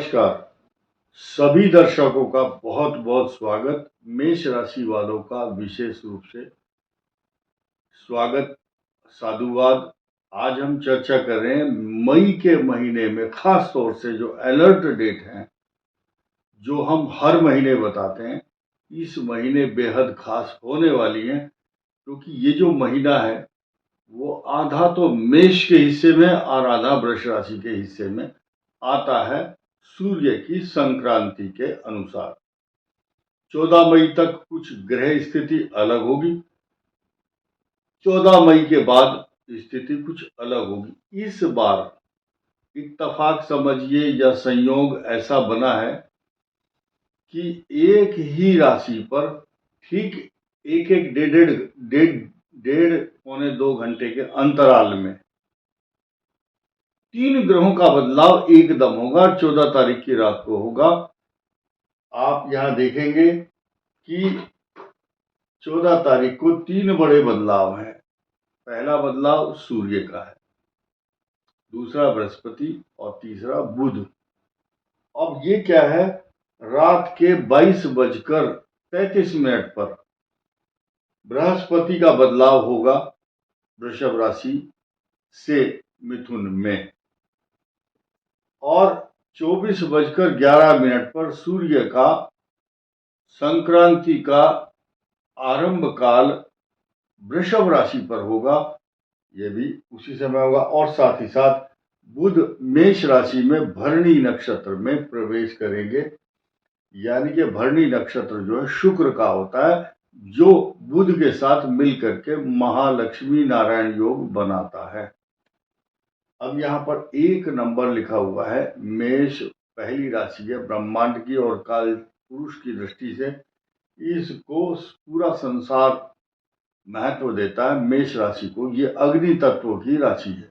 नमस्कार। सभी दर्शकों का बहुत बहुत स्वागत। मेष राशि वालों का विशेष रूप से स्वागत, साधुवाद। आज हम चर्चा कर रहे हैं मई के महीने में, खास तौर से जो अलर्ट डेट हैं, जो हम हर महीने बताते हैं, इस महीने बेहद खास होने वाली हैं, क्योंकि ये जो महीना है वो आधा तो मेष के हिस्से में और आधा वृष राशि के हिस्से में आता है सूर्य की संक्रांति के अनुसार। 14 मई तक कुछ ग्रह स्थिति अलग होगी, 14 मई के बाद स्थिति कुछ अलग होगी। इस बार इत्तेफाक समझिए या संयोग ऐसा बना है कि एक ही राशि पर ठीक एक एक डेढ़ पौने 2 घंटे के अंतराल में 3 ग्रहों का बदलाव एकदम होगा। 14 तारीख की रात को होगा। आप यहां देखेंगे कि 14 तारीख को 3 बड़े बदलाव हैं। पहला बदलाव सूर्य का है, दूसरा बृहस्पति और तीसरा बुध। अब ये क्या है, रात के 22:33 पर बृहस्पति का बदलाव होगा वृषभ राशि से मिथुन में, और 24:11 पर सूर्य का संक्रांति का आरंभ काल वृषभ राशि पर होगा, ये भी उसी समय होगा। और साथ ही साथ बुध मेष राशि में भरणी नक्षत्र में प्रवेश करेंगे, यानी कि भरणी नक्षत्र जो है शुक्र का होता है, जो बुध के साथ मिलकर के महालक्ष्मी नारायण योग बनाता है। अब यहाँ पर 1 नंबर लिखा हुआ है। मेष पहली राशि है ब्रह्मांड की, और काल पुरुष की दृष्टि से इसको पूरा संसार महत्व देता है। मेष राशि को ये अग्नि तत्व की राशि है,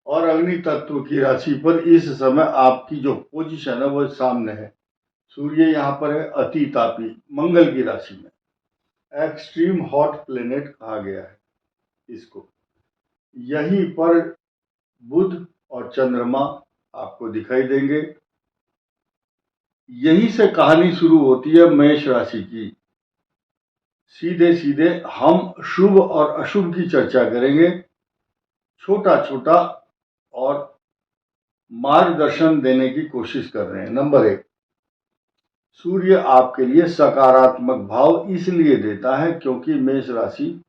और अग्नि तत्व की राशि पर इस समय आपकी जो पोजीशन है वो सामने है। सूर्य यहाँ पर है अति तापी मंगल की राशि में, एक्सट्रीम हॉट प्लेनेट कहा गया है इसको। यहीं पर बुध और चंद्रमा आपको दिखाई देंगे। यहीं से कहानी शुरू होती है मेष राशि की। सीधे सीधे हम शुभ और अशुभ की चर्चा करेंगे, छोटा छोटा, और मार्गदर्शन देने की कोशिश कर रहे हैं। नंबर 1, सूर्य आपके लिए सकारात्मक भाव इसलिए देता है क्योंकि मेष राशि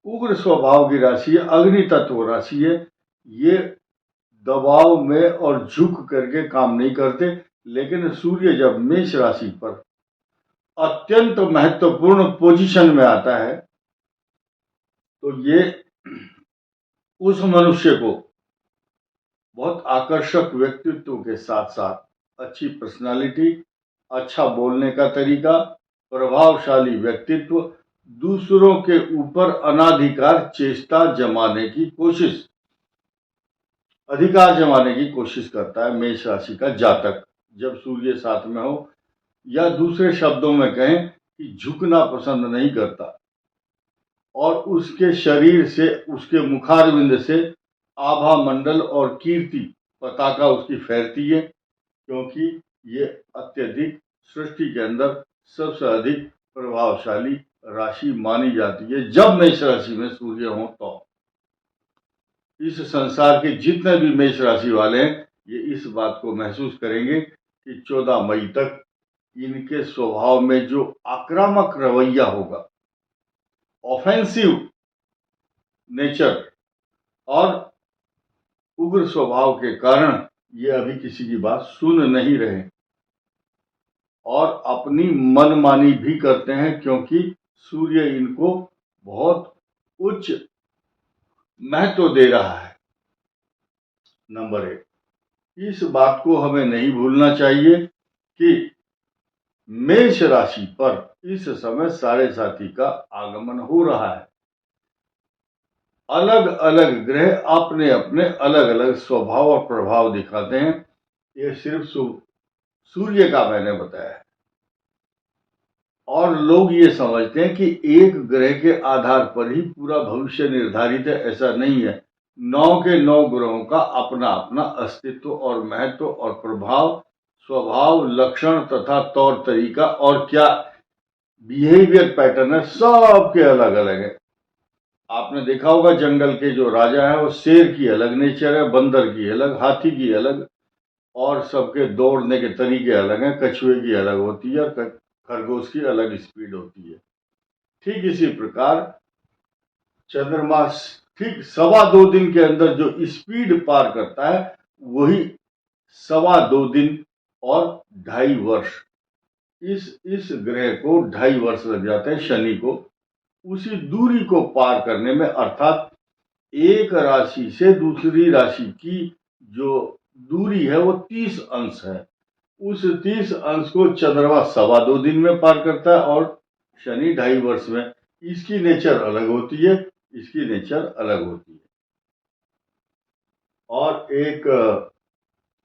उग्र स्वभाव की राशि है, अग्नि तत्व राशि है। ये दबाव में और झुक करके काम नहीं करते, लेकिन सूर्य जब मेष राशि पर अत्यंत महत्वपूर्ण पोजीशन में आता है तो ये उस मनुष्य को बहुत आकर्षक व्यक्तित्व के साथ साथ अच्छी पर्सनालिटी, अच्छा बोलने का तरीका, प्रभावशाली व्यक्तित्व, दूसरों के ऊपर अनाधिकार चेष्टा जमाने की कोशिश, अधिकार जमाने की कोशिश करता है मेष राशि का जातक, जब सूर्य साथ में हो। या दूसरे शब्दों में कहें कि झुकना पसंद नहीं करता, और उसके शरीर से, उसके मुखारविंद से आभा मंडल और कीर्ति पताका उसकी फैलती है, क्योंकि ये अत्यधिक सृष्टि के अंदर सबसे अधिक प्रभावशाली राशि मानी जाती है। जब मेष राशि में सूर्य हो तो इस संसार के जितने भी मेष राशि वाले हैं, ये इस बात को महसूस करेंगे कि 14 मई तक इनके स्वभाव में जो आक्रामक रवैया होगा, ऑफेंसिव नेचर और उग्र स्वभाव के कारण ये अभी किसी की बात सुन नहीं रहे, और अपनी मनमानी भी करते हैं, क्योंकि सूर्य इनको बहुत उच्च महत्व दे रहा है। नंबर 1, इस बात को हमें नहीं भूलना चाहिए कि मेष राशि पर इस समय साढ़े साथी का आगमन हो रहा है। अलग अलग ग्रह अपने अपने अलग अलग स्वभाव और प्रभाव दिखाते हैं। ये सिर्फ सूर्य का मैंने बताया है, और लोग ये समझते हैं कि एक ग्रह के आधार पर ही पूरा भविष्य निर्धारित है। ऐसा नहीं है। 9 के 9 ग्रहों का अपना अपना अस्तित्व और महत्व और प्रभाव, स्वभाव, लक्षण तथा तौर तरीका और क्या बिहेवियर पैटर्न है, सबके अलग अलग है। आपने देखा होगा जंगल के जो राजा है वो शेर की अलग नेचर है, बंदर की अलग, हाथी की अलग, और सबके दौड़ने के तरीके अलग हैं। कछुए की अलग होती है और खरगोश की अलग स्पीड होती है। ठीक इसी प्रकार चंद्रमा ठीक 2.25 दिन के अंदर जो स्पीड पार करता है वही 2.25 दिन और 2.5 वर्ष, इस ग्रह को 2.5 वर्ष लग जाते हैं शनि को उसी दूरी को पार करने में। अर्थात एक राशि से दूसरी राशि की जो दूरी है वो 30 अंश है। उस 30 अंश को चंद्रमा 2.25 दिन में पार करता है और शनि 2.5 वर्ष में। इसकी नेचर अलग होती है, इसकी नेचर अलग होती है। और एक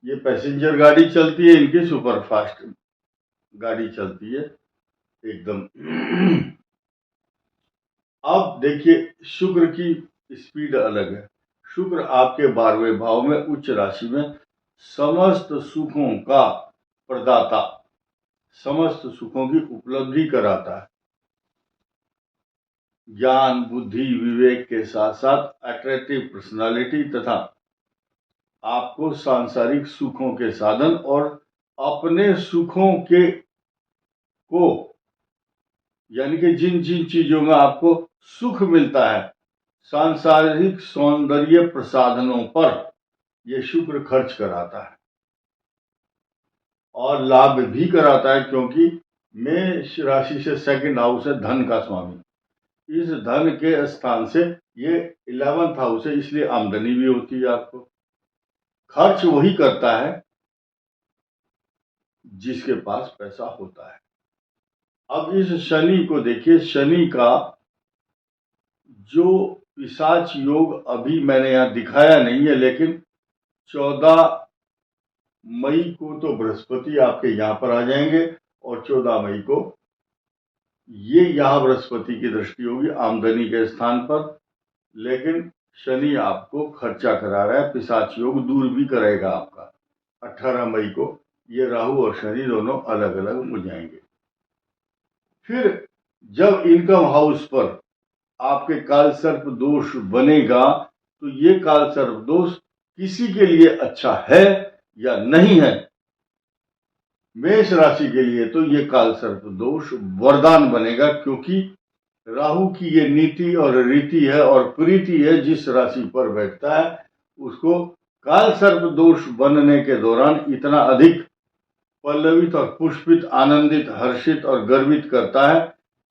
ये पैसेंजर गाड़ी चलती है, इनकी सुपर फास्ट गाड़ी चलती है एकदम। अब देखिए शुक्र की स्पीड अलग है। शुक्र आपके 12वें भाव में उच्च राशि में समस्त सुखों का प्रदाता, समस्त सुखों की उपलब्धि कराता है। ज्ञान, बुद्धि, विवेक के साथ साथ अट्रैक्टिव पर्सनालिटी तथा आपको सांसारिक सुखों के साधन और अपने सुखों के को यानी कि जिन जिन चीजों में आपको सुख मिलता है, सांसारिक सौंदर्य प्रसाधनों पर यह शुक्र खर्च कराता है और लाभ भी कराता है, क्योंकि मेष राशि से 2nd हाउस है धन का स्वामी। इस धन के स्थान से ये 11th हाउस है, इसलिए आमदनी भी होती है आपको। खर्च वही करता है जिसके पास पैसा होता है। अब इस शनि को देखिए, शनि का जो पिशाच योग अभी मैंने यहां दिखाया नहीं है, लेकिन 14 मई को तो बृहस्पति आपके यहां पर आ जाएंगे और 14 मई को ये यहां बृहस्पति की दृष्टि होगी आमदनी के स्थान पर। लेकिन शनि आपको खर्चा करा रहा है, पिशाच योग दूर भी करेगा आपका। 18 मई को ये राहु और शनि दोनों अलग अलग हो जाएंगे। फिर जब इनकम हाउस पर आपके काल सर्प दोष बनेगा तो ये काल सर्प दोष किसी के लिए अच्छा है या नहीं है। मेष राशि के लिए तो ये काल सर्प दोष वरदान बनेगा, क्योंकि राहु की ये नीति और रीति है और प्रीति है। जिस राशि पर बैठता है उसको काल सर्प दोष बनने के दौरान इतना अधिक पल्लवित और पुष्पित, आनंदित, हर्षित और गर्वित करता है,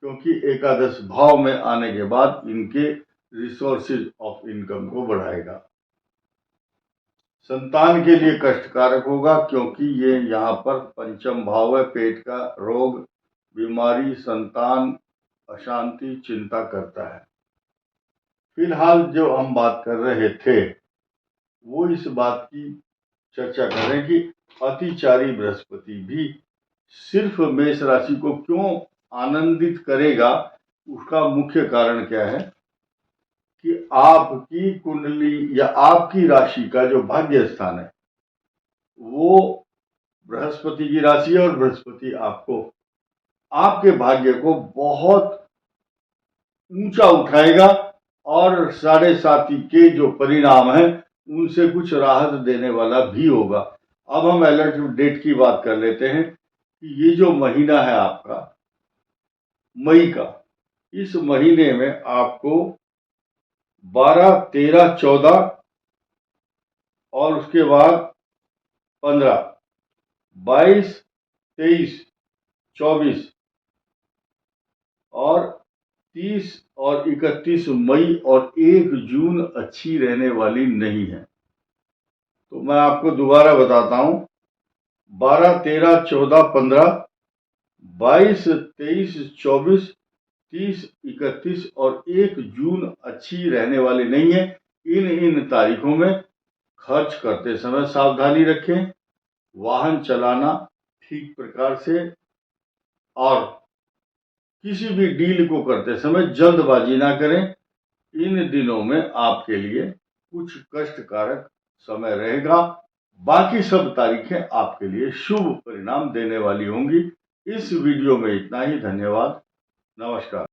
क्योंकि एकादश भाव में आने के बाद इनके रिसोर्सेज ऑफ इनकम को बढ़ाएगा। संतान के लिए कष्टकारक होगा, क्योंकि ये यहाँ पर 5म भाव है। पेट का रोग, बीमारी, संतान, अशांति, चिंता करता है। फिलहाल जो हम बात कर रहे थे वो इस बात की चर्चा कर रहे हैं कि अतिचारी बृहस्पति भी सिर्फ मेष राशि को क्यों आनंदित करेगा। उसका मुख्य कारण क्या है कि आपकी कुंडली या आपकी राशि का जो भाग्य स्थान है वो बृहस्पति की राशि है और बृहस्पति आपको आपके भाग्य को बहुत ऊंचा उठाएगा और 7.5 के जो परिणाम है उनसे कुछ राहत देने वाला भी होगा। अब हम अलर्ट डेट की बात कर लेते हैं कि ये जो महीना है आपका मई का, इस महीने में आपको 12, 13, 14 और उसके बाद 15, 22, 23, 24 और 30 और 31 मई और 1 जून अच्छी रहने वाली नहीं है। तो मैं आपको दोबारा बताता हूं, 12, 13, 14, 15, 22, 23, 24, 30, 31 और 1 जून अच्छी रहने वाली नहीं है। इन तारीखों में खर्च करते समय सावधानी रखें, वाहन चलाना ठीक प्रकार से, और किसी भी डील को करते समय जल्दबाजी ना करें। इन दिनों में आपके लिए कुछ कष्टकारक समय रहेगा। बाकी सब तारीखें आपके लिए शुभ परिणाम देने वाली होंगी। इस वीडियो में इतना ही। धन्यवाद। नमस्कार।